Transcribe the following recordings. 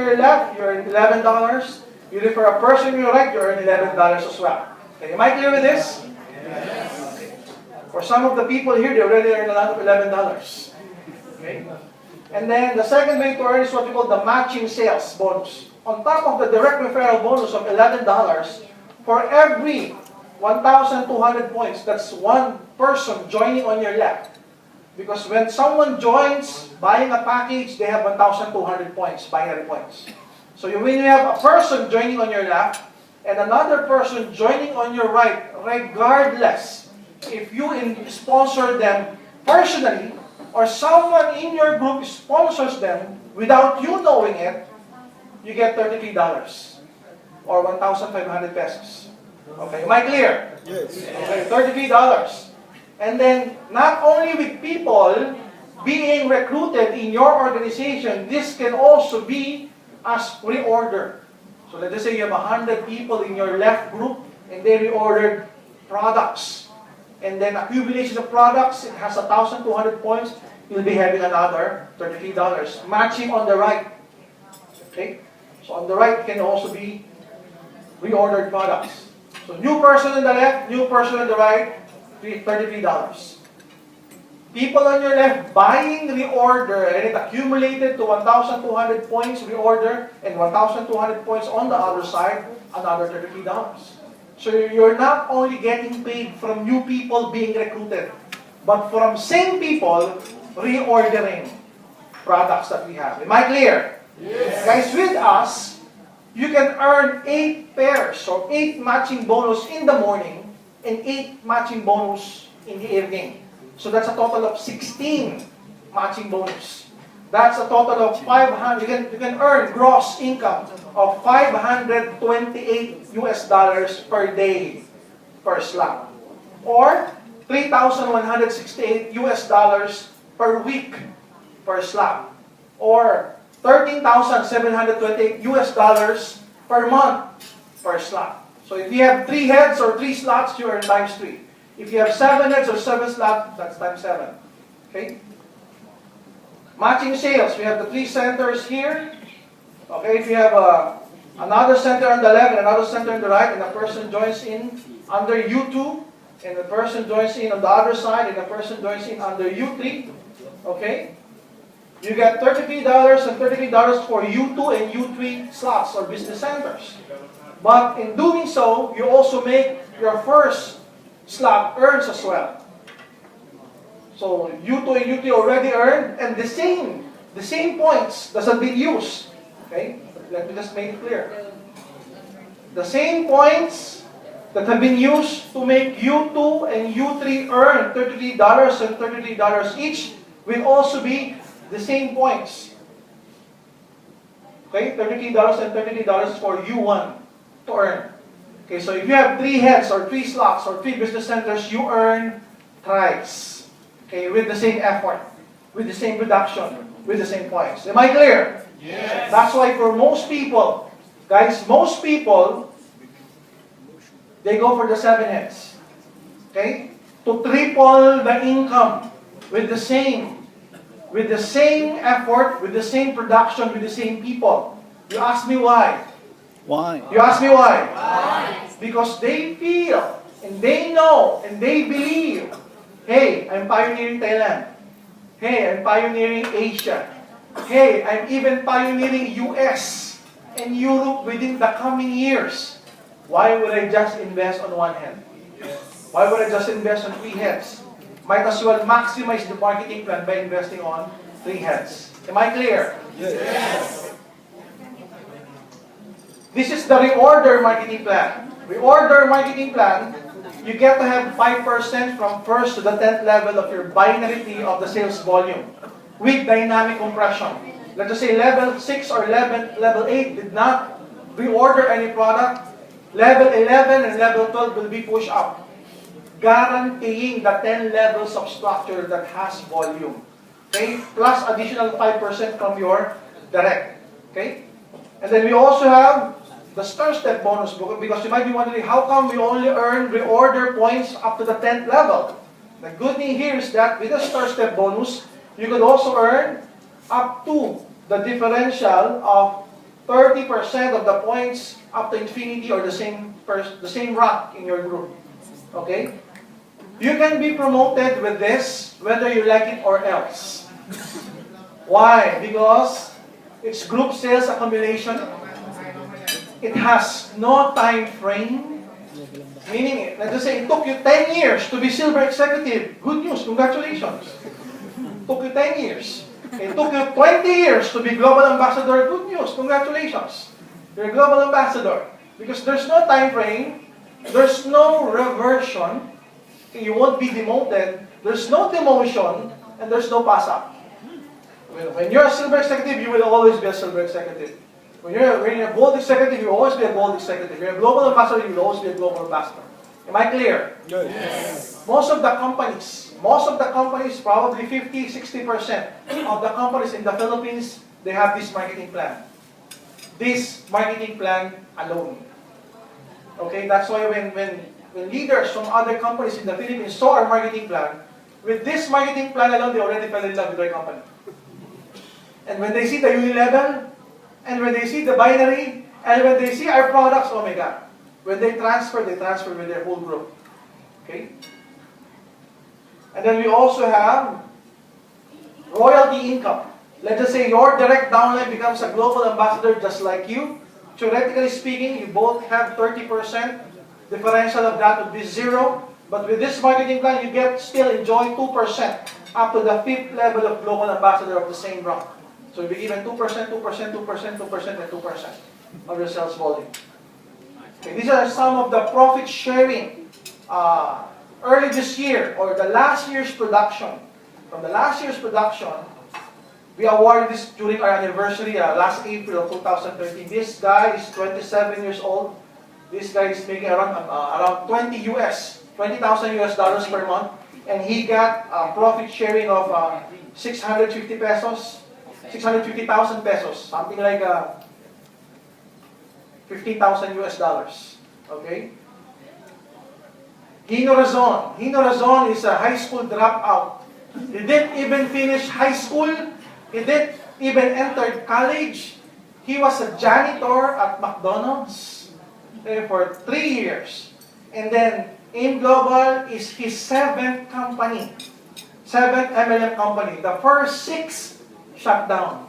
your left, you earn $11. You refer a person on your right, you earn $11 as well. Okay, am I clear with this? Yes. Okay. For some of the people here, they already earn a lot of $11. Okay? And then the second way to earn is what we call the matching sales bonus. On top of the direct referral bonus of $11, for every 1,200 points, that's one person joining on your left. Because when someone joins buying a package, they have 1,200 points, binary points. So when you have a person joining on your left and another person joining on your right, regardless if you sponsor them personally or someone in your group sponsors them without you knowing it, you get $33 or 1,500 pesos. Okay, am I clear? Yes. Okay, $33. And then, not only with people being recruited in your organization, this can also be as reorder. So let's just say you have 100 people in your left group and they reordered products. And then accumulation of products, it has 1,200 points, you'll be having another $33. Matching on the right. Okay? So on the right can also be reordered products. So new person on the left, new person on the right, $33. People on your left buying reorder and it accumulated to 1,200 points reorder and 1,200 points on the other side, another $33. So you're not only getting paid from new people being recruited, but from same people reordering products that we have. Am I clear? Yes. Guys, with us, you can earn 8 pairs or 8 matching bonus in the morning and 8 matching bonus in the evening. So that's a total of 16 matching bonus. That's a total of 500. You can earn gross income of $528 per day per slot, or $3,168 per week per slot, or $13,728 per month per slot. So if you have 3 heads or 3 slots, you earn times 3. If you have 7 heads or 7 slots, that's times 7. Okay? Matching sales, we have the 3 centers here. Okay, if you have another center on the left and another center on the right, and a person joins in under U2, and the person joins in on the other side, and the person joins in under U3, okay? You get $33 and $33 for U2 and U3 slots or business centers. But in doing so, you also make your first slot earns as well. So U2 and U3 already earned, and the same points that have been used. Okay, let me just make it clear. The same points that have been used to make U2 and U3 earn $33 and $33 each will also be the same points. Okay, $33 and $33 for U1 to earn. Okay, so if you have 3 heads or 3 slots or 3 business centers, you earn thrice. Okay, with the same effort, with the same production, with the same points. Am I clear? Yes. That's why for most people, guys, most people, they go for the 7 heads. Okay? To triple the income with the same effort, with the same production, with the same people. You ask me why? Why? You ask me why? Why? Because they feel, and they know, and they believe, hey, I'm pioneering Thailand. Hey, I'm pioneering Asia. Hey, I'm even pioneering US and Europe within the coming years. Why would I just invest on 1 head? Why would I just invest on 3 heads? Might as well maximize the marketing plan by investing on 3 heads. Am I clear? Yes. This is the reorder marketing plan. Reorder marketing plan, you get to have 5% from 1st to the 10th level of your binary T of the sales volume with dynamic compression. Let's just say level 6 or level 8 did not reorder any product. Level 11 and level 12 will be pushed up, guaranteeing the 10 levels of structure that has volume. Okay? Plus additional 5% from your direct. Okay? And then we also have the step bonus, because you might be wondering, how come we only earn reorder points up to the 10th level? The good thing here is that with the step bonus, you could also earn up to the differential of 30% of the points up to infinity or the same rank in your group. Okay? You can be promoted with this whether you like it or else. Why? Because it's group sales accumulation. It has no time frame. Meaning, let's just say it took you 10 years to be silver executive. Good news, congratulations. It took you 10 years. It took you 20 years to be global ambassador. Good news, congratulations. You're a global ambassador. Because there's no time frame, there's no reversion, you won't be demoted, there's no demotion, and there's no pass-up. When you're a silver executive, you will always be a silver executive. When you're a gold executive, you will always be a gold executive. When you're a global ambassador, you will always be a global ambassador. Am I clear? Yes. Most of the companies, probably 50-60% of the companies in the Philippines, they have this marketing plan. This marketing plan alone. Okay, that's why when leaders from other companies in the Philippines saw our marketing plan, with this marketing plan alone, they already fell in love with our company. And when they see the uni level, and when they see the binary, and when they see our products, oh my God. When they transfer with their whole group. Okay? And then we also have royalty income. Let's just say your direct downline becomes a global ambassador just like you. Theoretically speaking, you both have 30%. Differential of that would be 0. But with this marketing plan, you still enjoy 2% up to the 5th level of global ambassador of the same rank. So you'll be given 2%, 2%, 2%, 2%, and 2% of your sales volume. Okay, these are some of the profit sharing early this year or the last year's production. From the last year's production, we awarded this during our anniversary last April of 2013. This guy is 27 years old. This guy is making around 20,000 US dollars per month, and he got profit sharing of 650 pesos. 650,000 pesos, something like 15,000 US dollars. Okay? Hino Razon is a high school dropout. He didn't even finish high school. He didn't even enter college. He was a janitor at McDonald's for 3 years. And then, AIM Global is his 7th company. 7th MLM company. The first 6 shut down.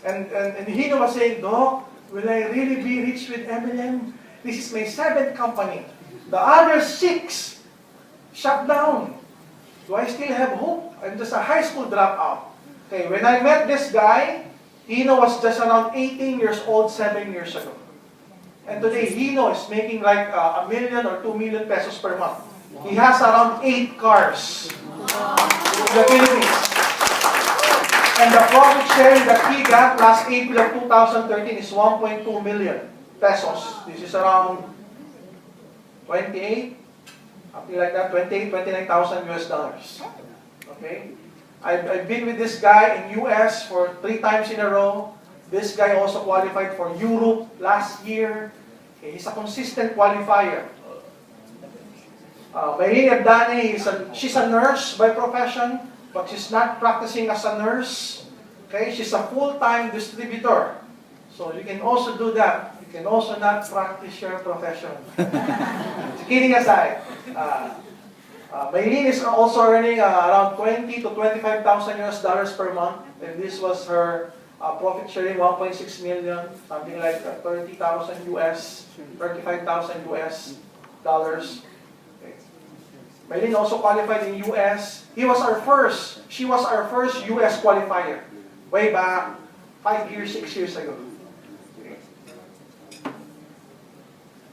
And Hino was saying, Doc, will I really be rich with MLM? This is my 7th company. The other 6 shut down. Do I still have hope? I'm just a high school dropout. Okay, when I met this guy, Hino was just around 18 years old 7 years ago. And today, Hino is making like $1 million or 2 million pesos per month. He has around 8 cars in the Philippines. And the profit sharing that he got last April of 2013 is 1.2 million pesos. This is around 28, something like that, 29,000 US dollars. Okay? I've been with this guy in US for 3 times in a row. This guy also qualified for Europe last year. Okay, he's a consistent qualifier. Maylene Abdani, she's a nurse by profession, but she's not practicing as a nurse. Okay, she's a full-time distributor. So you can also do that. You can also not practice your profession. Kidding aside, Maylene is also earning around 20 to 25,000 US dollars per month, and this was her profit sharing 1.6 million, something like 30,000 US, 35,000 US dollars. Maylene also qualified in US. She was our first US qualifier way back 5 years, 6 years ago.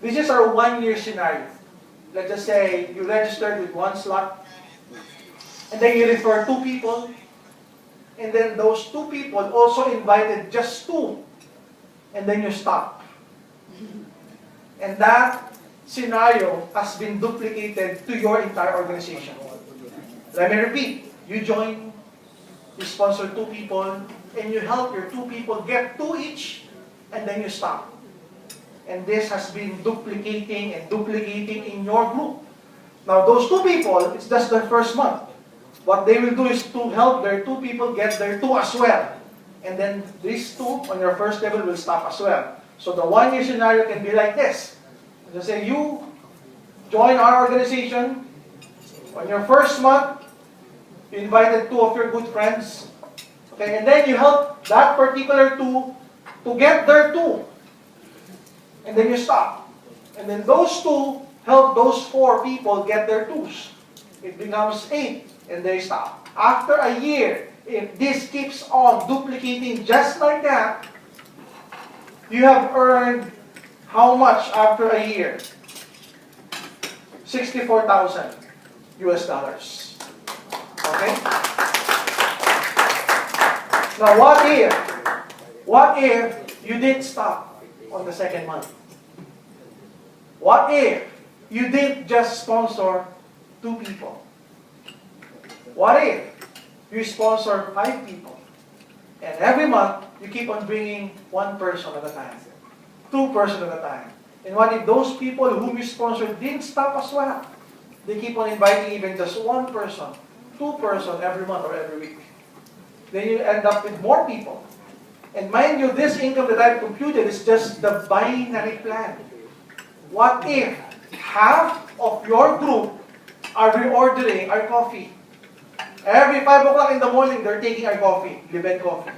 This is our 1-year scenario. Let's just say you registered with 1 slot, and then you refer 2 people, and then those 2 people also invited just 2, and then you stop. And that scenario has been duplicated to your entire organization. Let me repeat. You join, you sponsor 2 people, and you help your 2 people get 2 each, and then you stop. And this has been duplicating and duplicating in your group. Now, those 2 people, it's just the first month. What they will do is to help their 2 people get their 2 as well. and then these 2 on your first level will stop as well. So the 1-year scenario can be like this. Let's say you join our organization. On your first month, you invited 2 of your good friends. Okay, and then you help that particular 2 to get their 2. And then you stop. And then those 2 help those 4 people get their 2s. It becomes 8, and they stop. After a year, if this keeps on duplicating just like that, you have earned how much after a year? 64,000 US dollars. Okay? Now what if you didn't stop on the second month? What if you didn't just sponsor 2 people? What if you sponsor 5 people? And every month, you keep on bringing 1 person at a time, 2 persons at a time. And what if those people whom you sponsored didn't stop as well? They keep on inviting even just 1 person, 2 persons every month or every week. Then you end up with more people. And mind you, this income that I've computed is just the binary plan. What if half of your group are reordering our coffee? Every 5 o'clock in the morning, they're taking our coffee, Liben coffee.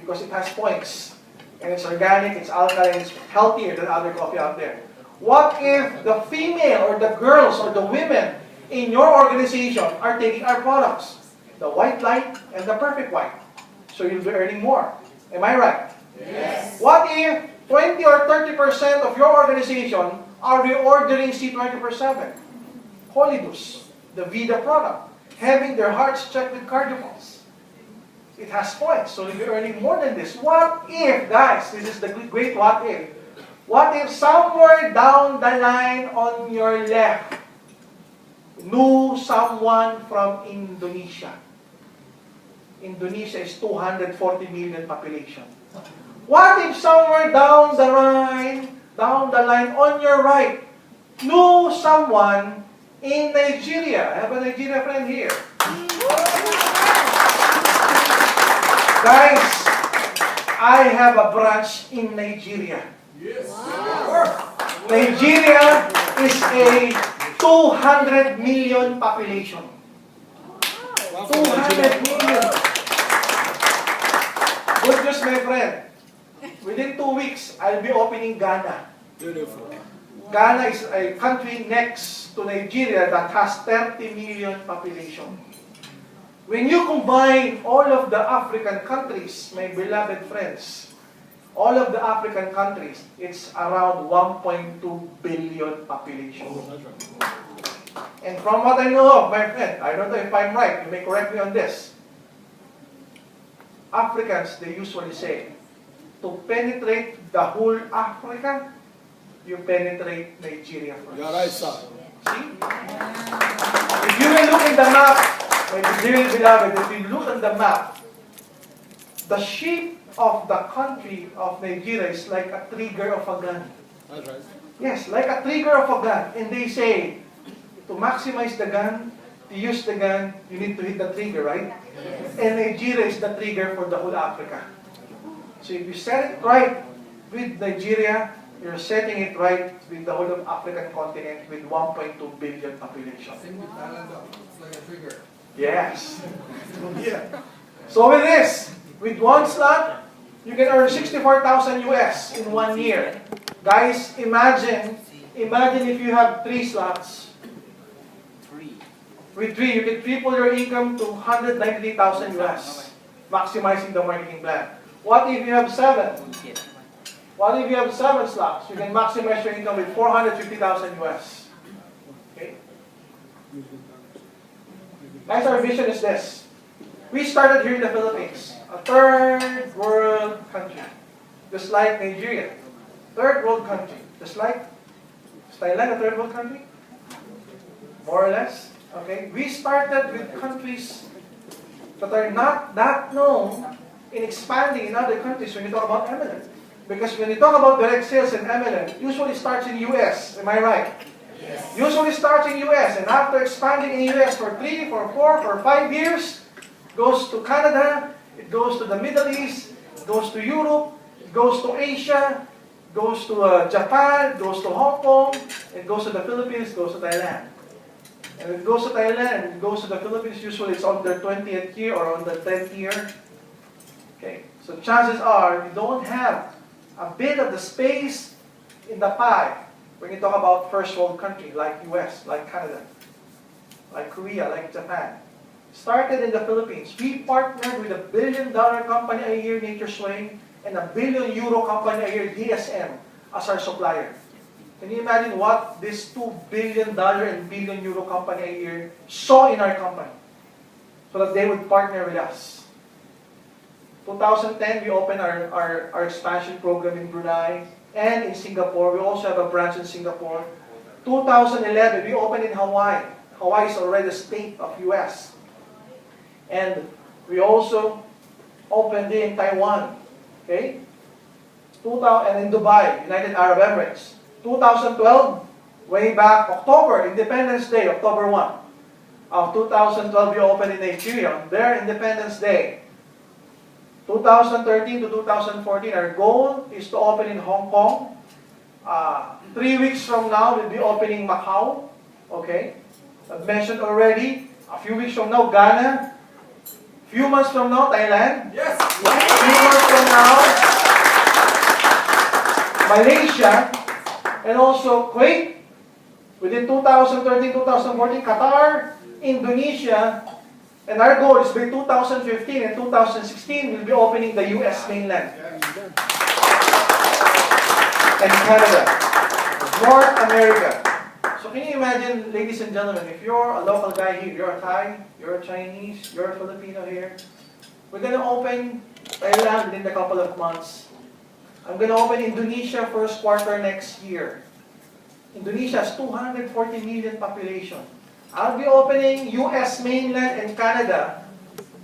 Because it has points. And it's organic, it's alkaline, it's healthier than other coffee out there. What if the female or the girls or the women in your organization are taking our products? The white light and the perfect white. So you'll be earning more. Am I right? Yes. What if 20 or 30% of your organization are reordering C24/7? Holidus, the Vida product, having their hearts checked with cardiovals. It has points, so you'll be earning more than this. What if, guys, this is the great what if. What if somewhere down the line on your left, knew someone from Indonesia? Indonesia is 240 million population. What if somewhere down the line on your right, knew someone in Nigeria? I have a Nigeria friend here. Guys, I have a branch in Nigeria. Yes. Wow. Nigeria is a 200 million population. 200 million. Good news, my friend. Within 2 weeks, I'll be opening Ghana. Beautiful. Ghana is a country next to Nigeria that has 30 million population. When you combine all of the African countries, my beloved friends, all of the African countries, it's around 1.2 billion population. And from what I know of, my friend, I don't know if I'm right, you may correct me on this. Africans, they usually say, to penetrate the whole Africa, you penetrate Nigeria first. You're right, sir. See? If you will look in the map, my dear beloved, if you look at the map, the shape of the country of Nigeria is like a trigger of a gun. That's right. Yes, like a trigger of a gun. And they say, to maximize the gun, to use the gun, you need to hit the trigger, right? Yes. And Nigeria is the trigger for the whole Africa. So if you set it right with Nigeria, you're setting it right with the whole of African continent with 1.2 billion population. Same with Thailand though. It's like a trigger. Yes. Yeah. So with this, with 1 slot, you can earn 64,000 US in 1 year. Guys, imagine if you have 3 slots. With 3, you can triple your income to 193,000 US, maximizing the marketing plan. What if you have 7? What if you have 7 slots? You can maximize your income with 450,000 US. Okay? Guys, our vision is this. We started here in the Philippines, a third world country, just like Nigeria. Third world country, just like Thailand, a third world country? More or less. Okay? We started with countries that are not that known in expanding in other countries when you talk about MLM. Because when you talk about direct sales in MLM, usually starts in US. Am I right? Yes. Usually starts in US, and after expanding in US for 3, for 4, for 5 years, goes to Canada, it goes to the Middle East, it goes to Europe, it goes to Asia, it goes to Japan, it goes to Hong Kong, it goes to the Philippines, it goes to Thailand. And it goes to Thailand and it goes to the Philippines, usually it's on their 20th year or on their 10th year. Okay, so chances are you don't have a bit of the space in the pie when you talk about first world country like US, like Canada, like Korea, like Japan. Started in the Philippines. We partnered with $1 billion company a year, Nature's Way, and €1 billion company a year, DSM, as our supplier. Can you imagine what this $2 billion and billion euro company a year saw in our company so that they would partner with us? 2010, we opened our expansion program in Brunei and in Singapore. We also have a branch in Singapore. 2011, we opened in Hawaii. Hawaii is already a state of US. And we also opened in Taiwan. Okay? And in Dubai, United Arab Emirates. 2012, way back October, Independence Day, October 1 of 2012, we opened in Nigeria, their Independence Day. 2013 to 2014, our goal is to open in Hong Kong. 3 weeks from now, we'll be opening Macau. Okay? I've mentioned already, a few weeks from now, Ghana. Few months from now, Thailand. Yes. Few months from now, Malaysia. And also Kuwait, within 2013-2014, Qatar, Indonesia, and our goal is by 2015 and 2016, we'll be opening the US mainland. And Canada, North America. So can you imagine, ladies and gentlemen, if you're a local guy here, you're a Thai, you're a Chinese, you're a Filipino here, we're going to open Thailand within a couple of months. I'm going to open Indonesia first quarter next year. Indonesia has 240 million population. I'll be opening US mainland and Canada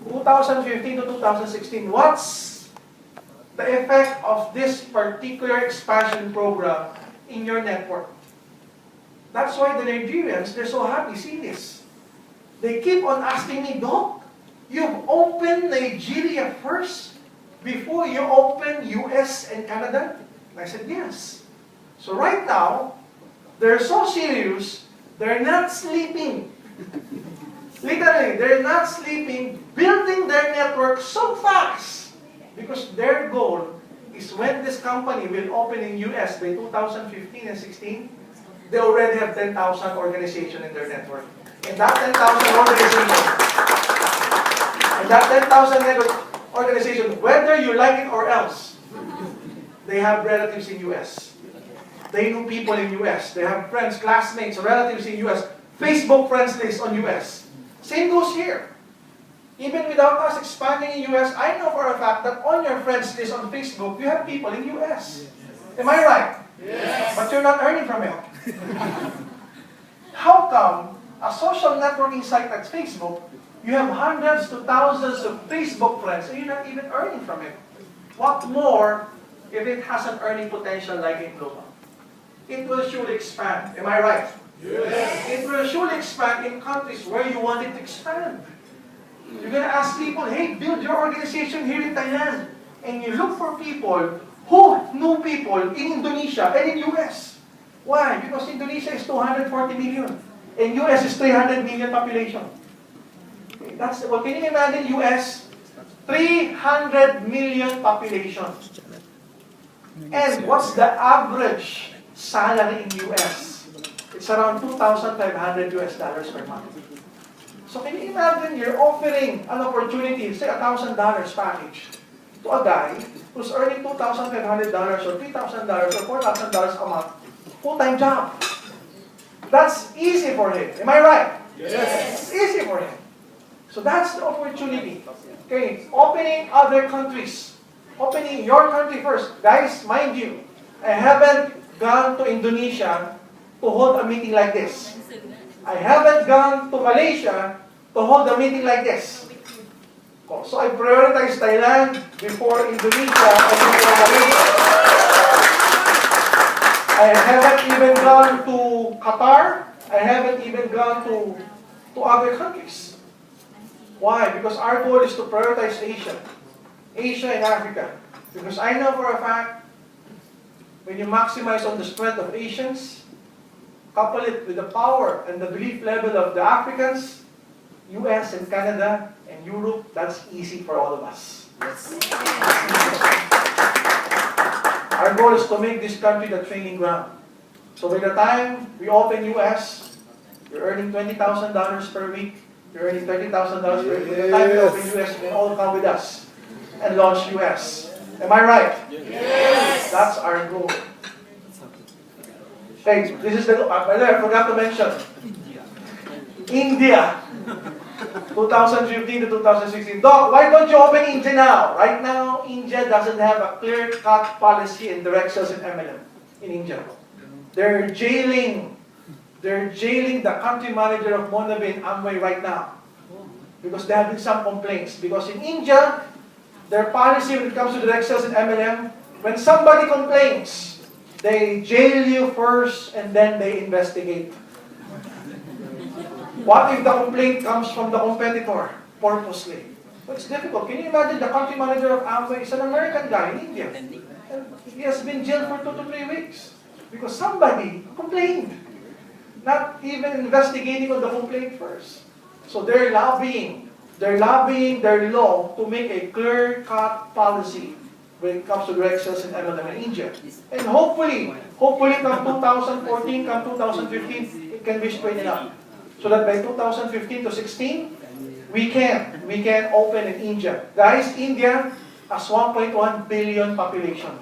2015 to 2016. What's the effect of this particular expansion program in your network? That's why the Nigerians, they're so happy seeing this. They keep on asking me, Doc, you've opened Nigeria first before you open US and Canada? And I said, yes. So right now, they're so serious, they're not sleeping. Literally, they're not sleeping, building their network so fast. Because their goal is when this company will open in US by 2015 and 16, they already have 10,000 organizations in their network. And that 10,000 organization, whether you like it or else, they have relatives in US. They know people in US. They have friends, classmates, relatives in US. Facebook friends list on US. Same goes here. Even without us expanding in US, I know for a fact that on your friends list on Facebook, you have people in US. Am I right? Yes. But you're not earning from it. How come a social networking site like Facebook, you have hundreds to thousands of Facebook friends and you're not even earning from it? What more if it has an earning potential like in global? It will surely expand. Am I right? Yes. It will surely expand in countries where you want it to expand. You're going to ask people, hey, build your organization here in Thailand. And you look for people who know people in Indonesia and in US. Why? Because Indonesia is 240 million. And US is 300 million population. Okay, well, can you imagine US? 300 million population. And what's the average salary in US? It's around $2,500 per month. So can you imagine you're offering an opportunity, say $1,000 package, to a guy who's earning $2,500 or $3,000 or $4,000 a month, full-time job. That's easy for him. Am I right? Yes. It's easy for him. So that's the opportunity. Okay, opening other countries. Opening your country first. Guys, mind you, I haven't gone to Indonesia to hold a meeting like this. I haven't gone to Malaysia to hold a meeting like this. So I prioritize Thailand before Indonesia and before Malaysia. I haven't even gone to Qatar. I haven't even gone to other countries. Why? Because our goal is to prioritize Asia. Asia and Africa. Because I know for a fact, when you maximize on the strength of Asians, couple it with the power and the belief level of the Africans, US and Canada and Europe, that's easy for all of us. Our goal is to make this country the training ground. So by the time we open US, you're earning $20,000 per week, you're earning $30,000 per week. By the time we open US, you can all come with us and launch US. Am I right? Yes. That's our goal. Hey, this is the, by the way, I forgot to mention, India, 2015 to 2016. Doc, why don't you open India now? Right now, India doesn't have a clear-cut policy in direct sales and MLM in India. They're jailing the country manager of Monabe in Amway right now because there have been some complaints. Because in India, their policy when it comes to direct sales and MLM, when somebody complains, they jail you first and then they investigate. What if the complaint comes from the competitor purposely? Well, it's difficult. Can you imagine the country manager of Amway is an American guy in India? And he has been jailed for 2 to 3 weeks because somebody complained. Not even investigating on the complaint first. So they're lobbying their law to make a clear-cut policy when it comes to direct sales and MLM in India. And hopefully come 2014, come 2015, it can be straightened out. So that by 2015 to 16, we can open in India. Guys, India has 1.1 billion population.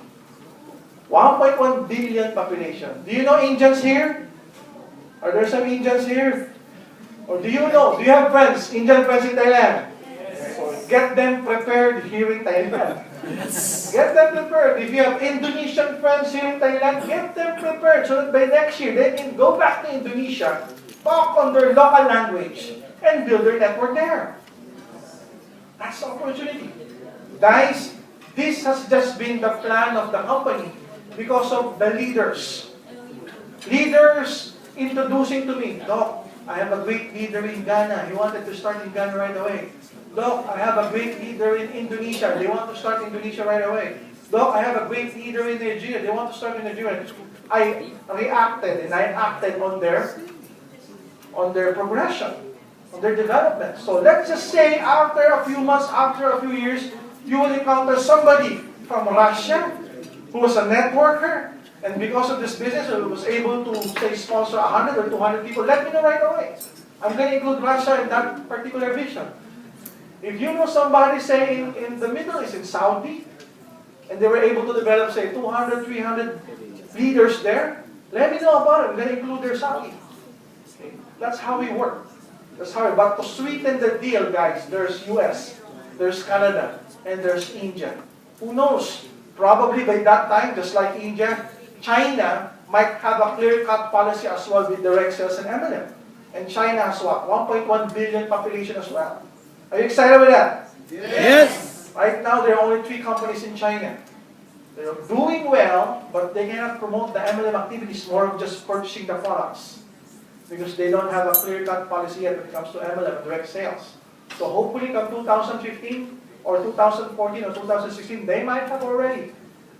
1.1 billion population. Do you know Indians here? Are there some Indians here? Or do you know? Do you have friends, Indian friends in Thailand? Yes. So get them prepared here in Thailand. Yes. Get them prepared. If you have Indonesian friends here in Thailand, get them prepared so that by next year they can go back to Indonesia, talk on their local language, and build their network there. That's the opportunity. Guys, this has just been the plan of the company because of the leaders. Leaders introducing to me, Doc, I have a great leader in Ghana. He wanted to start in Ghana right away. Doc, I have a great leader in Indonesia. They want to start Indonesia right away. Doc, I have a great leader in Nigeria. They want to start in Nigeria. I reacted and I acted on their progression, on their development. So let's just say after a few months, after a few years, you will encounter somebody from Russia who was a networker, and because of this business, I was able to, say, sponsor 100 or 200 people. Let me know right away. I'm going to include Russia in that particular vision. If you know somebody, say, in the Middle East, in Saudi, and they were able to develop, say, 200, 300 leaders there, let me know about it. I'm going to include their Saudi. Okay? That's how we work. That's how we, but to sweeten the deal, guys, there's US, there's Canada, and there's India. Who knows? Probably by that time, just like India, China might have a clear-cut policy as well with direct sales and MLM. And China has what? 1.1 billion population as well. Are you excited with that? Yes. Right now, there are only 3 companies in China. They're doing well, but they cannot promote the MLM activities, more of just purchasing the products. Because they don't have a clear-cut policy yet when it comes to MLM and direct sales. So hopefully, come 2015, or 2014, or 2016, they might have already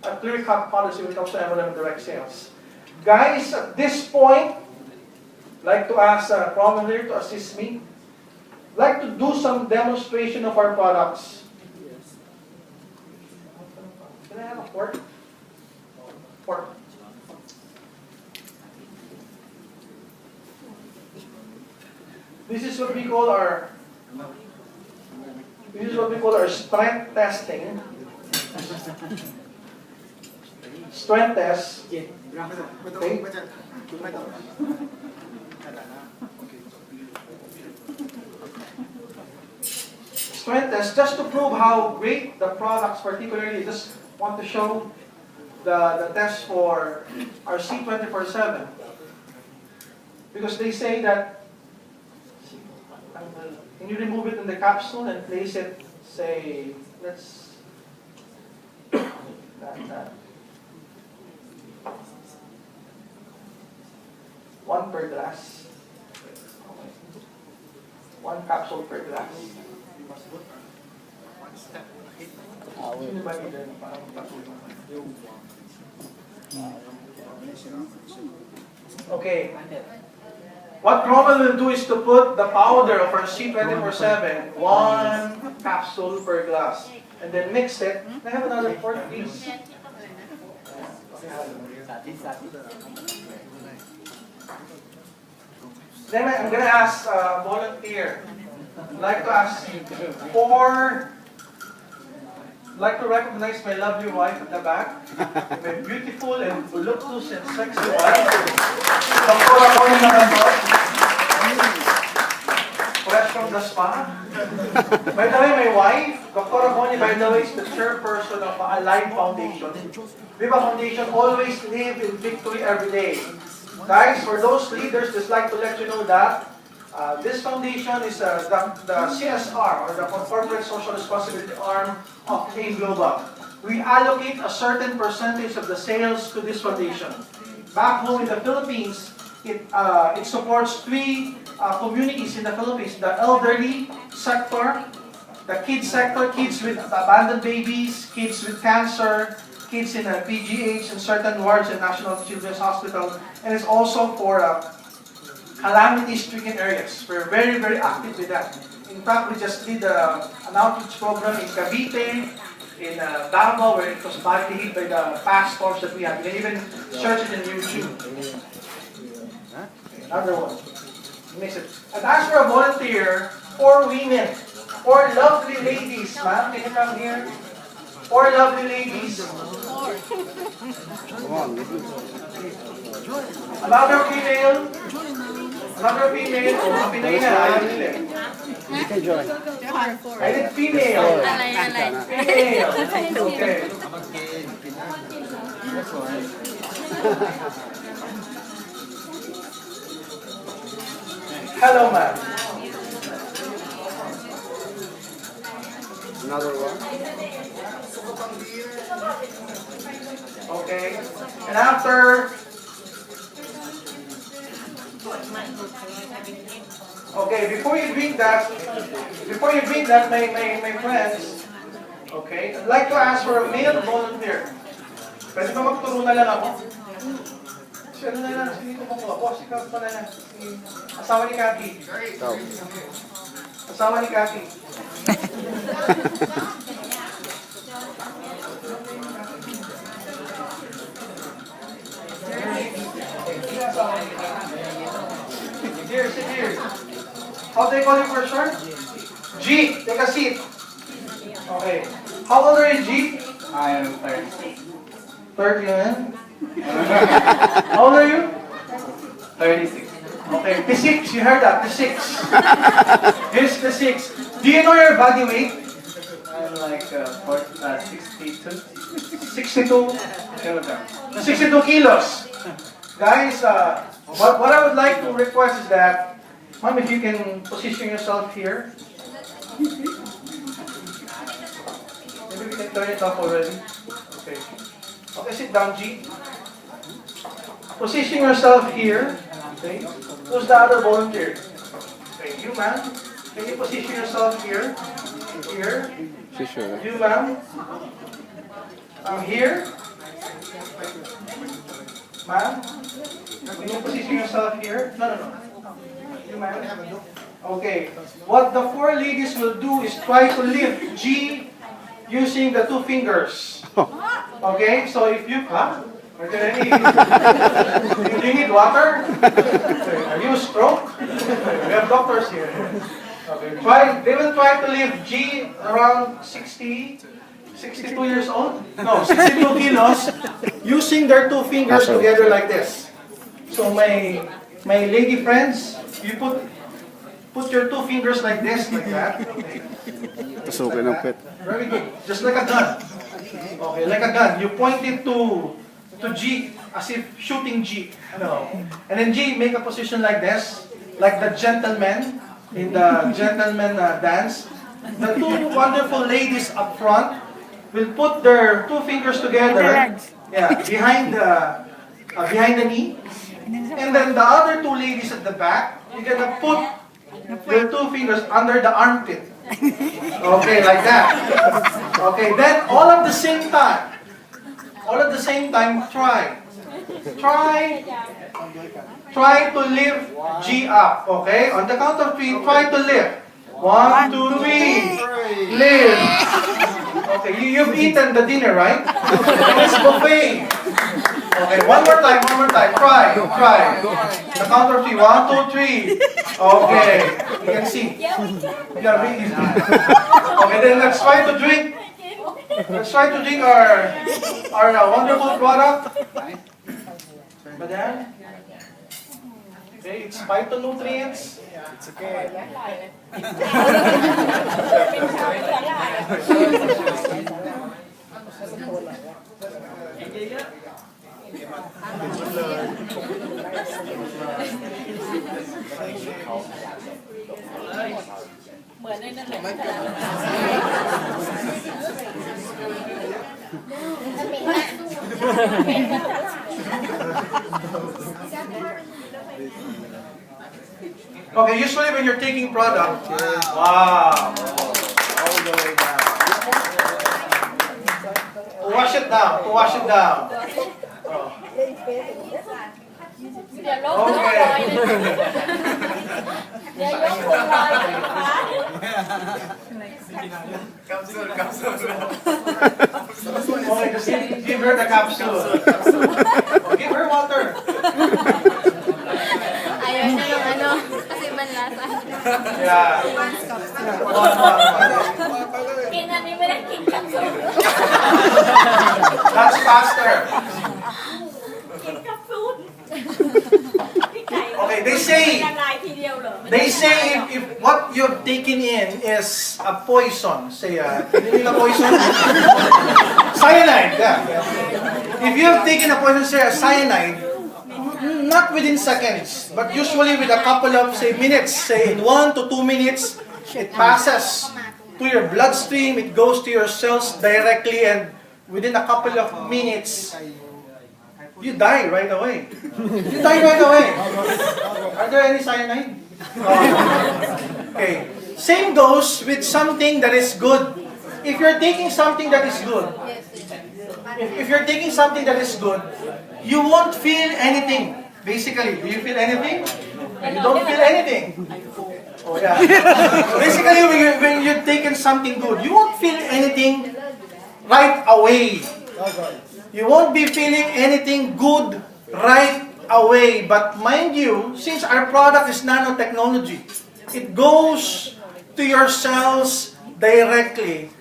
a clear-cut policy when it comes to MLM and direct sales. Guys, at this point, I'd like to ask Promen here to assist me. I'd like to do some demonstration of our products. Can I have a fork? Fork. This is what we call our strength testing. Strength test. Okay. Strength test, just to prove how great the products particularly, just want to show the test for our C24/7. Because they say that, can you remove it in the capsule and place it, say, let's, that. 1 per glass. 1 capsule per glass. Sino ba leader na parang patulong? Okay. What Roman will do is to put the powder of our C24/7, 1 capsule per glass, and then mix it. Can I have another fork, please? Then I'm gonna ask a volunteer. I'd like to ask like to recognize my lovely wife at the back, my beautiful and voluptuous and sexy wife. Dr. Connie Cabantog, fresh from the spa. By the way, my wife, Dr. Connie, by the way, is the chairperson of Alive Foundation. Viva Foundation, always live in victory every day. Guys, for those leaders, just like to let you know that this foundation is the CSR, or the Corporate Social Responsibility arm of AIM Global. We allocate a certain percentage of the sales to this foundation. Back home in the Philippines, it supports 3 communities in the Philippines: the elderly sector, the kids sector, kids with abandoned babies, kids with cancer, kids in PGH and certain wards in National Children's Hospital, and it's also for calamity-stricken areas. We're very, very active with that. In fact, we just did an outreach program in Cavite, in Davao, where it was badly hit by the past storms that we had. You can even search it in YouTube. Okay, another one. Mix it. And as for a volunteer, 4 women, 4 lovely ladies, ma'am, can you come here? 4 lovely ladies. Another female. Another female. Oh, Pinay na. Ayaw nila. I did female. Female. Okay. Hello, ma'am. Another one. Okay. And after... Okay, before you drink that, my friends, okay, I'd like to ask for a male volunteer. Pwede ba magturo na lang ako? Si ano na lang, si Nito Boko, boss, ikaw pa na lang. Asawa ni Cathy. Asawa ni Cathy. Sit here. How do they call you for short? G. Take a seat. Okay. How old are you, G? I am 30. 30, man. How old are you? 36. Okay, P6. You heard that? P6. Here's P6. Do you know your body weight? I'm like 62. 62 kilograms. 62 kilos. Guys, what I would like to request is that, ma'am, if you can position yourself here. Maybe we can turn it off already. Okay. Okay, sit down, G. Position yourself here. Okay. Who's the other volunteer? Okay, you, ma'am. Can you position yourself here? Here. You, ma'am. Here. Ma'am, can you position yourself here? No. You, ma'am. Okay. What the 4 ladies will do is try to lift G using the 2 fingers. Okay? So if you... Huh? Are there any... Do you need water? Are you stroke? We have doctors here. Okay. They will try to lift G around 62 years old? No, 62 kilos using their 2 fingers together like this. So my lady friends, you put your 2 fingers like this, like that. Okay. Very good. Just like a gun. Okay, like a gun. You point it to G as if shooting G. No. And then G, make a position like this, like the gentleman in the gentleman dance. The 2 wonderful ladies up front will put their 2 fingers together, behind the knee, and then the other 2 ladies at the back, you're gonna put your 2 fingers under the armpit. Okay, like that. Okay, then all at the same time. All at the same time, try. Try to lift G up. Okay? On the count of 3, try to lift. 1, 2, 3. Lift. Okay, you've eaten the dinner, right? It's buffet. Okay, one more time. Try. The count of 3. 1, 2, 3. Okay, you can see. Yeah, really. Okay, then let's try to drink. Let's try to drink our wonderful product. Madam? Okay, it's phytonutrients. It's okay. Okay, usually when you're taking product, wow. All the way down. Wash it down. Oh. Okay, just give her the capsule. Give her water. Ayaw niya yung ano, kasi manlasa. Yeah. Kinani mo na kinkapsul. That's faster. Kinkapsul. Okay, they say if what you've taken in is a poison, say poison? Cyanide, yeah. If you've taken a poison, say a cyanide, not within seconds, but usually with a couple of, say, minutes, say in 1 to 2 minutes, it passes to your bloodstream, it goes to your cells directly, and within a couple of minutes, you die right away. Are there any cyanide? Okay. Same goes with something that is good. If you're taking something that is good, you won't feel anything. Basically, do you feel anything? You don't feel anything. Oh yeah. Basically, when you're taking something good, you won't feel anything right away. You won't be feeling anything good right away. But mind you, since our product is nanotechnology, it goes to your cells directly.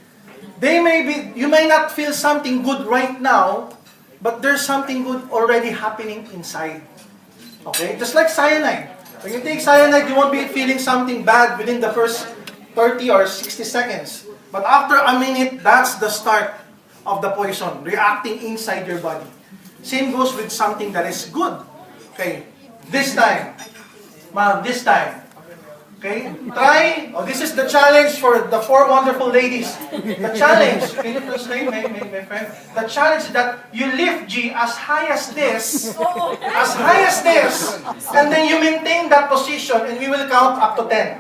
You may not feel something good right now, but there's something good already happening inside. Okay? Just like cyanide. When you take cyanide, you won't be feeling something bad within the first 30 or 60 seconds. But after a minute, that's the start of the poison reacting inside your body. Same goes with something that is good. Okay? This time. Okay? Try. Oh, this is the challenge for the 4 wonderful ladies. The challenge. Can you translate, my friend? The challenge is that you lift G as high as this. And then you maintain that position and we will count up to 10.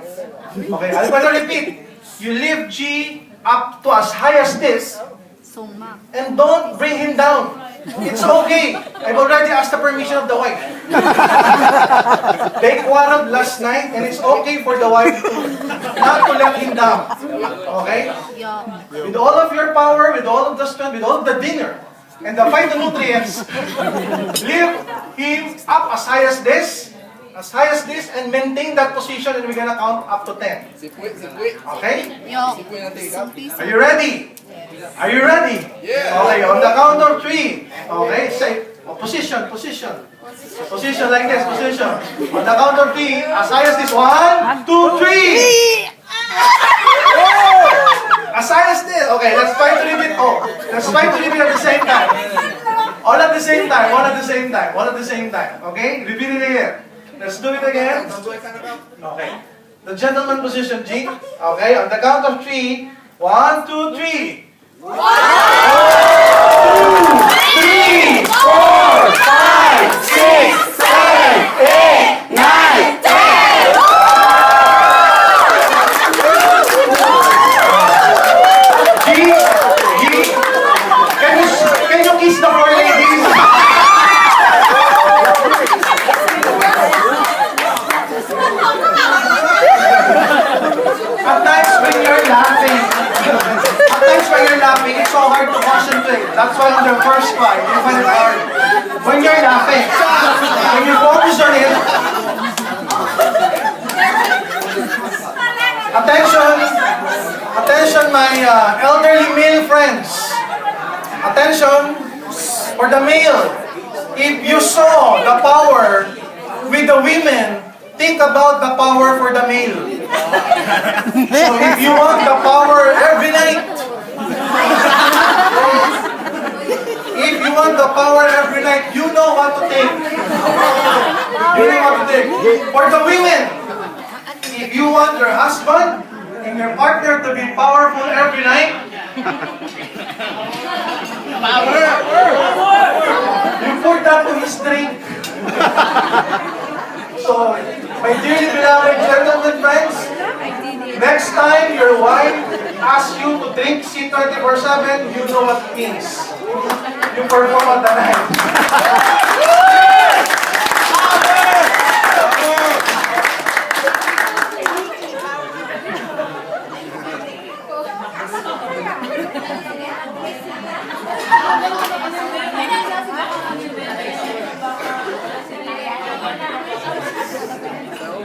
Okay? I'm going to repeat. You lift G up to as high as this. And don't bring him down. It's okay. I've already asked the permission of the wife. They quarreled last night and it's okay for the wife not to let him down. Okay? With all of your power, with all of the strength, with all of the dinner, and the phytonutrients, lift him up as high as this, and maintain that position, and we're gonna count up to 10. Okay? Are you ready? Are you ready? Yeah. Okay, on the count of 3. Okay, say, position. Position like this, position. On the count of 3, as high as this. 1, 2, 3. As high as this. Okay, let's try to repeat. Let's try to repeat at the same time. All at the same time, one at the same time. Okay, repeat it again. Let's do it again. Okay. The gentleman position, G. Okay, on the count of 3. 1, 2, 3. 1, 2, 3, 4, 5, 6, 7, 8, 9, 10. well in the first five, you find it hard. When you're laughing, when you focus on it, attention my elderly male friends. Attention for the male. If you saw the power with the women, think about the power for the male. So if you want the power every night, if you want the power every night, you know what to take. You know what to take. For the women, if you want your husband and your partner to be powerful every night, you put that to his drink. So, my dearly beloved gentlemen friends, next time your wife asks you to drink C24/7, you know what it means. You perform at the night.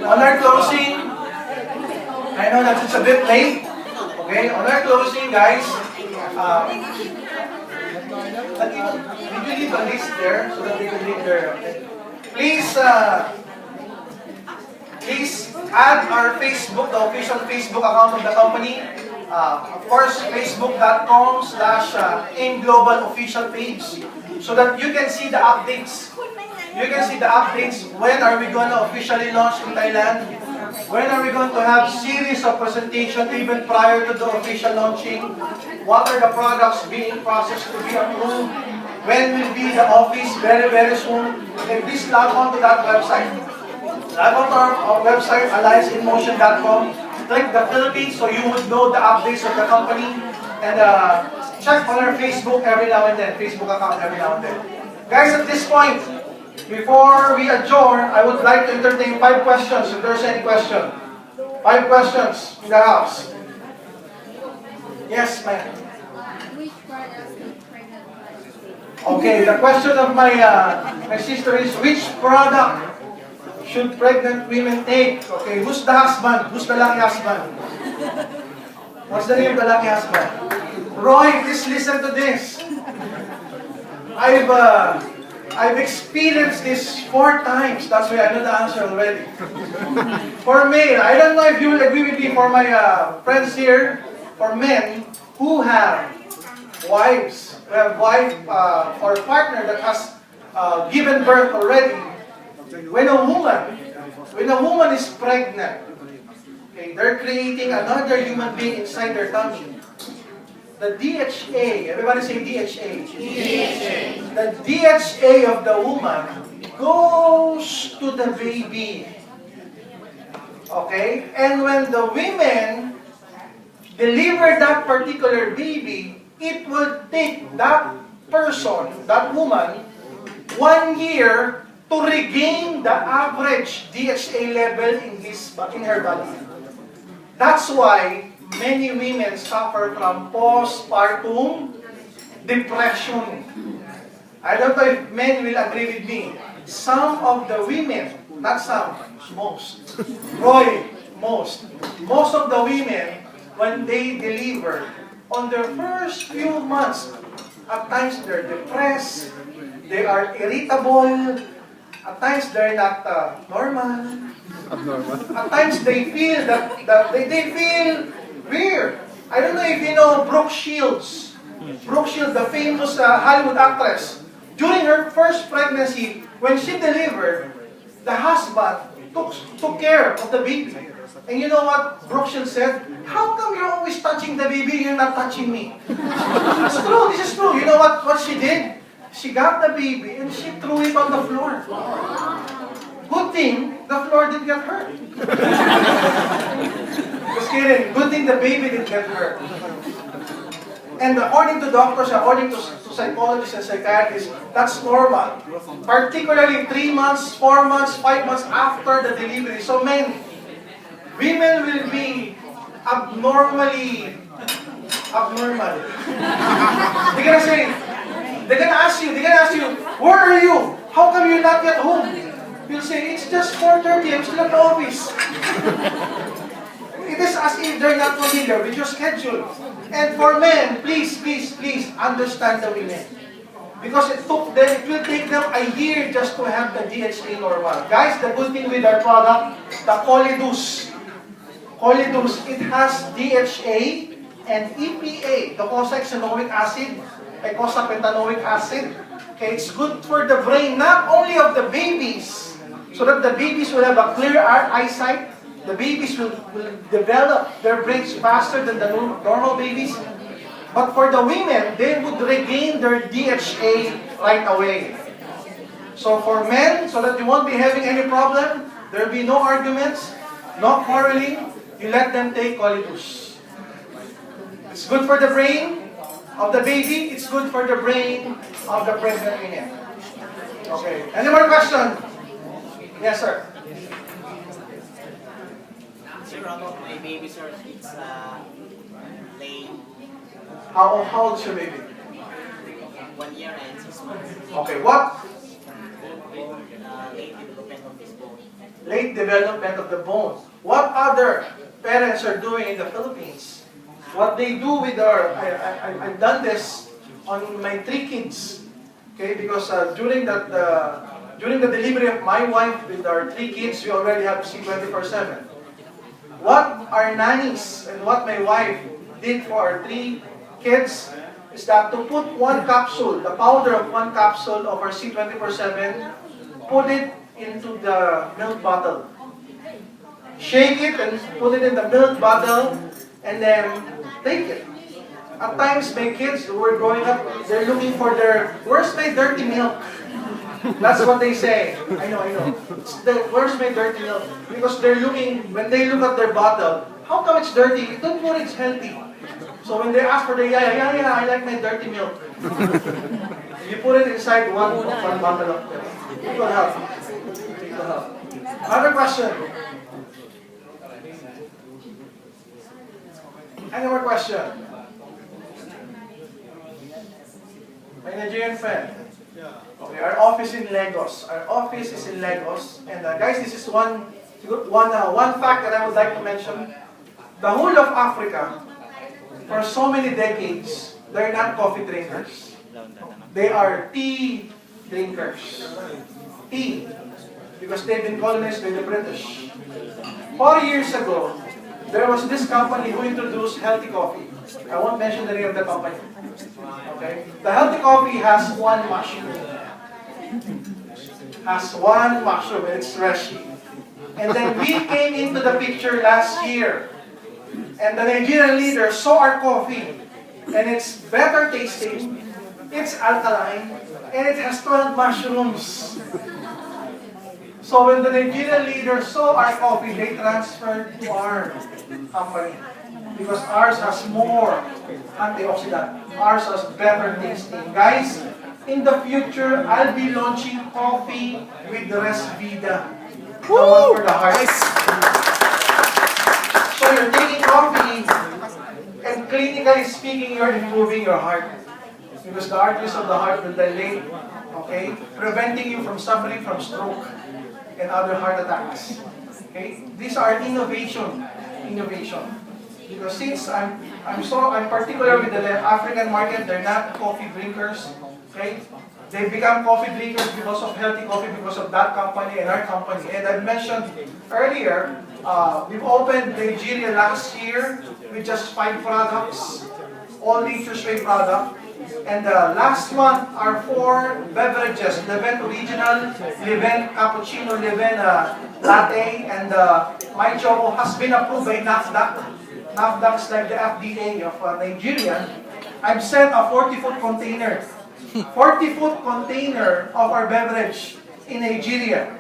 On our closing, I know that it's a bit late. Okay, on our closing, guys, did you leave a list there so that they can leave their... Please add our Facebook, the official Facebook account of the company. Of course, facebook.com/AIM Official page, so that you can see the updates. You can see the updates. When are we going to officially launch in Thailand? When are we going to have series of presentation even prior to the official launching? What are the products being processed to be approved? When will be the office? Very, very soon. Okay, please log on to that website. Log on to our website, allianceinmotion.com. Click the Philippines so you would know the updates of the company. And check on our Facebook every now and then, Facebook account every now and then. Guys, at this point, before we adjourn, I would like to entertain 5 questions, if there's any question. 5 questions in the house. Yes, ma'am. Which products is pregnant? Okay, the question of my sister is, which product should pregnant women take? Okay, who's the husband? Who's the lucky husband? What's the name of the lucky husband? Roy, please listen to this. I've experienced this 4 times. That's why I know the answer already. For male, I don't know if you will agree with me. For my friends here, for men who have wives, who have wife or partner that has given birth already, when a woman is pregnant, okay, they're creating another human being inside their tummy. The DHA, everybody say DHA. DHA. The DHA of the woman goes to the baby. Okay? And when the women deliver that particular baby, it will take that person, that woman, 1 year to regain the average DHA level in her body. That's why many women suffer from postpartum depression. I don't know if men will agree with me. Some of the women, not some, most. Roy, most. Most of the women, when they deliver, on their first few months, at times they're depressed, they are irritable, at times they're not normal. At times they feel they feel weird. I don't know if you know Brooke Shields. Brooke Shields, the famous Hollywood actress. During her first pregnancy, when she delivered, the husband took care of the baby. And you know what Brooke Shields said? How come you're always touching the baby, you're not touching me? It's true, this is true. You know what she did? She got the baby and she threw it on the floor. Good thing the floor didn't get hurt. Just kidding. Good thing the baby didn't get hurt. And according to doctors, according to psychologists and psychiatrists, that's normal. Particularly 3 months, 4 months, 5 months after the delivery. So women will be abnormal. They're gonna say, They're gonna ask you, where are you? How come you're not yet home? You'll say, it's just 4:30, I'm still at the office. It is as if they're not familiar with your schedule. And for men, please understand the women. Because it will take them a year just to have the DHA normal. Guys, the good thing with our product, the Colidus, it has DHA and EPA, docosahexaenoic acid, eicosapentaenoic acid. Okay, it's good for the brain, not only of the babies, so that the babies will have a clear eyesight. The babies will develop their brains faster than the normal babies. But for the women, they would regain their DHA right away. So for men, so that you won't be having any problem, there will be no arguments, no quarreling, you let them take Colidus. It's good for the brain of the baby, it's good for the brain of the pregnant women. Okay, any more questions? Yes, sir. Sir, about my baby, sir, it's late. How old is your baby? 1 year and 6 months. Okay, what? Late development of this bone. Late development of the bone. What other parents are doing in the Philippines? What they do with I've done this on my 3 kids. Okay, because during the delivery of my wife with our 3 kids, we already have to see 24/7. What our nannies and what my wife did for our 3 kids is that to put 1 capsule, the powder of 1 capsule of our C24/7, put it into the milk bottle. Shake it and put it in the milk bottle and then take it. At times, my kids who were growing up, they're looking for where's my dirty milk? That's what they say. I know. Where's my dirty milk? Because when they look at their bottle, how come it's dirty? Don't worry, it's healthy. So when they ask for the yeah, I like my dirty milk. You put it inside one bottle of milk. It will help. Other question? Any more question? My Nigerian friend. Okay, our office in Lagos. Our office is in Lagos. And guys, this is one fact that I would like to mention. The whole of Africa, for so many decades, they're not coffee drinkers. They are tea drinkers. Tea. Because they've been colonized by the British. 4 years ago, there was this company who introduced healthy coffee. I won't mention the name of the company. Okay? The healthy coffee has 1 mushroom. And it's freshy. And then we came into the picture last year. And the Nigerian leader saw our coffee. And it's better tasting. It's alkaline. And it has 12 mushrooms. So when the Nigerian leader saw our coffee, they transferred to our company. Because ours has more antioxidant. Ours has better tasting. Guys, in the future, I'll be launching coffee with Resvida. The one for the heart. So you're taking coffee, and clinically speaking, you're improving your heart. Because the arteries of the heart will dilate, okay? Preventing you from suffering from stroke and other heart attacks. Okay? These are innovation. Because since I'm particular with the African market, they're not coffee drinkers. Okay? They become coffee drinkers because of healthy coffee, because of that company and our company. And I mentioned earlier, we've opened Nigeria last year with just 5 products, all Nature's Way product. And last month, our 4 beverages, Leven Original, Leven Cappuccino, Leven Latte, and My Choco has been approved by NAFDAC. NAFDAC is like the FDA of Nigeria. I've sent a 40-foot container. 40-foot container of our beverage in Nigeria.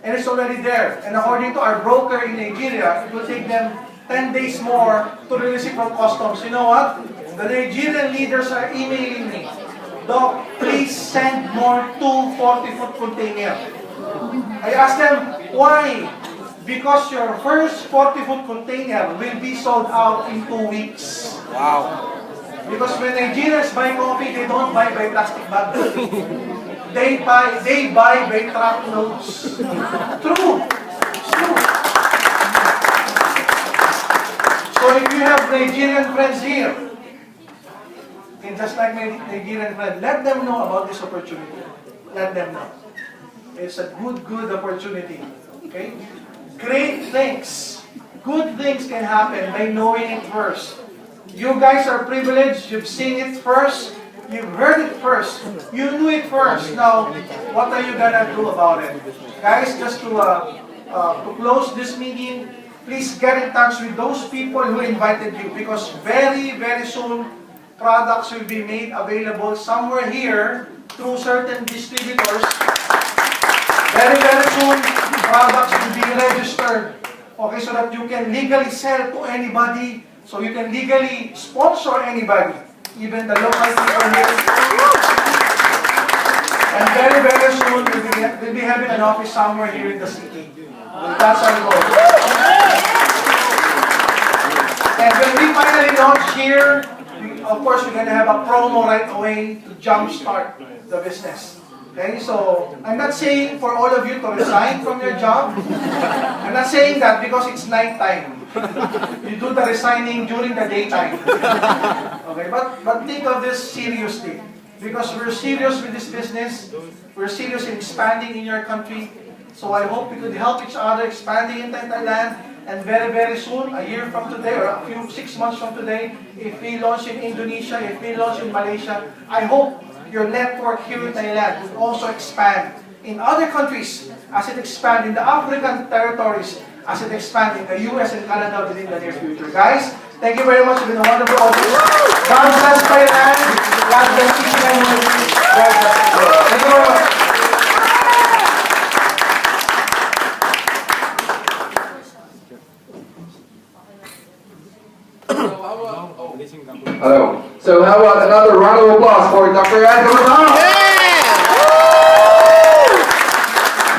And it's already there. And according to our broker in Nigeria, it will take them 10 days more to release it from customs. You know what? The Nigerian leaders are emailing me. Doc, please send more 2 40-foot containers. I asked them, why? Because your first 40-foot container will be sold out in 2 weeks. Wow. Because when Nigerians buy coffee, they don't buy by plastic bag. They buy by truckloads. True. It's true. So if you have Nigerian friends here, and just like my Nigerian friend, let them know about this opportunity. Let them know. It's a good opportunity. Okay? Great things. Good things can happen by knowing it first. You guys are privileged. You've seen it first. You've heard it first. You knew it first. Now, what are you gonna do about it? Guys, just to close this meeting, please get in touch with those people who invited you, because very soon, products will be made available somewhere here through certain distributors. Very soon, products will be registered. Okay, so that you can legally sell to anybody, so you can legally sponsor anybody, even the local people here. And very soon, we'll be having an office somewhere here in the city. That's our goal. And when we finally launch here, of course, we're going to have a promo right away to jumpstart the business. Okay, so I'm not saying for all of you to resign from your job. I'm not saying that because it's nighttime. You do the resigning during the daytime. Okay, but think of this seriously. Because we're serious with this business. We're serious in expanding in your country. So I hope we could help each other expanding in Thailand. And very soon, a year from today, or 6 months from today, if we launch in Indonesia, if we launch in Malaysia, I hope your network here in Thailand will also expand in other countries, as it expands in the African territories, as it expands in the US and Canada within the near future. Guys, thank you very much. It's been a wonderful audience. God bless Thailand. God bless each and every one of you. God bless the world. Thank you very much. Hello. So how about another round of applause for Dr. Cabantog?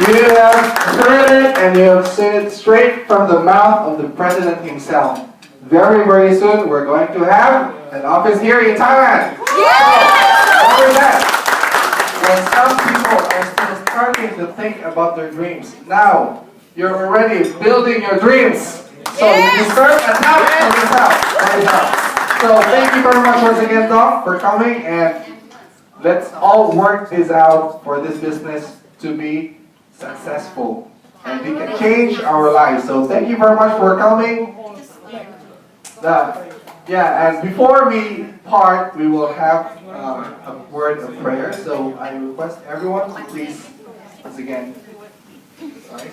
You have heard it and you have seen it straight from the mouth of the president himself. Very soon we're going to have an office here in Thailand. Remember that. When some people are still starting to think about their dreams, now you're already building your dreams. So you deserve a tap for yourself. So thank you very much once again, Doc, for coming, and let's all work this out for this business to be successful, and we can change our lives. So thank you very much for coming. And before we part, we will have a word of prayer. So I request everyone to please, once again, sorry.